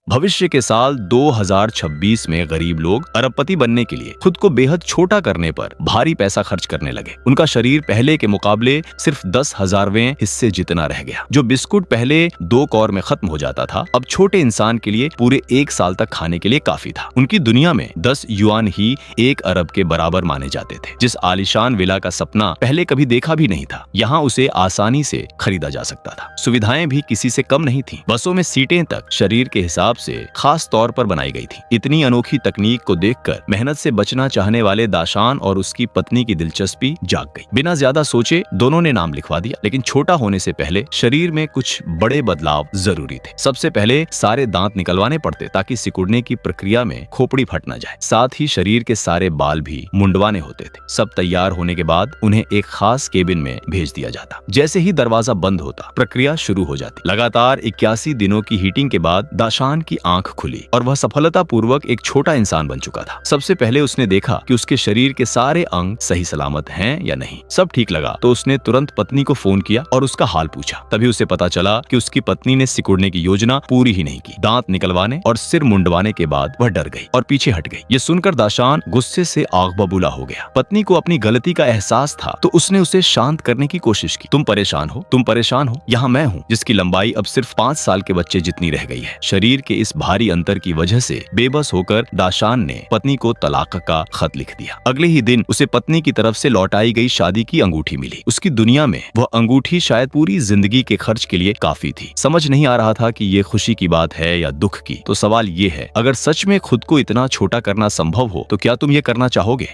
भविष्य के साल 2026 में गरीब लोग अरबपति बनने के लिए खुद को बेहद छोटा करने पर भारी पैसा खर्च करने लगे। उनका शरीर पहले के मुकाबले सिर्फ 10,000वें हिस्से जितना रह गया। जो बिस्कुट पहले 2 कौर में खत्म हो जाता था, अब छोटे इंसान के लिए पूरे 1 साल तक खाने के लिए काफी था। उनकी दुनिया में 10 युआन ही 1 अरब के बराबर माने जाते थे। जिस आलीशान विला का सपना पहले कभी देखा भी नहीं था, यहाँ उसे आसानी से खरीदा जा सकता था। सुविधाएं भी किसी से कम नहीं थी। बसों में सीटें तक शरीर के हिसाब से खास तौर पर बनाई गई थी। इतनी अनोखी तकनीक को देखकर मेहनत से बचना चाहने वाले दाशान और उसकी पत्नी की दिलचस्पी जाग गई। बिना ज्यादा सोचे दोनों ने नाम लिखवा दिया। लेकिन छोटा होने से पहले शरीर में कुछ बड़े बदलाव जरूरी थे। सबसे पहले सारे दांत निकलवाने पड़ते ताकि सिकुड़ने की प्रक्रिया में खोपड़ी फट न जाए। साथ ही शरीर के सारे बाल भी मुंडवाने होते थे। सब तैयार होने के बाद उन्हें एक खास केबिन में भेज दिया जाता। जैसे ही दरवाजा बंद होता, प्रक्रिया शुरू हो जाती। लगातार 81 दिनों की हीटिंग के बाद दाशान की आंख खुली और वह सफलतापूर्वक एक छोटा इंसान बन चुका था। सबसे पहले उसने देखा कि उसके शरीर के सारे अंग सही सलामत हैं या नहीं। सब ठीक लगा तो उसने तुरंत पत्नी को फोन किया और उसका हाल पूछा। तभी उसे पता चला कि उसकी पत्नी ने सिकुड़ने की योजना पूरी ही नहीं की। दांत निकलवाने और सिर मुंडवाने के बाद वह डर गई और पीछे हट गई। ये सुनकर दाशान गुस्से से आग बबूला हो गया। पत्नी को अपनी गलती का एहसास था तो उसने उसे शांत करने की कोशिश की। तुम परेशान हो, यहाँ मैं हूँ जिसकी लंबाई अब सिर्फ 5 साल के बच्चे जितनी रह गई है। शरीर के इस भारी अंतर की वजह से बेबस होकर दाशान ने पत्नी को तलाक का खत लिख दिया। अगले ही दिन उसे पत्नी की तरफ से लौटाई गई शादी की अंगूठी मिली। उसकी दुनिया में वह अंगूठी शायद पूरी जिंदगी के खर्च के लिए काफी थी। समझ नहीं आ रहा था कि ये खुशी की बात है या दुख की। तो सवाल ये है, अगर सच में खुद को इतना छोटा करना संभव हो तो क्या तुम ये करना चाहोगे?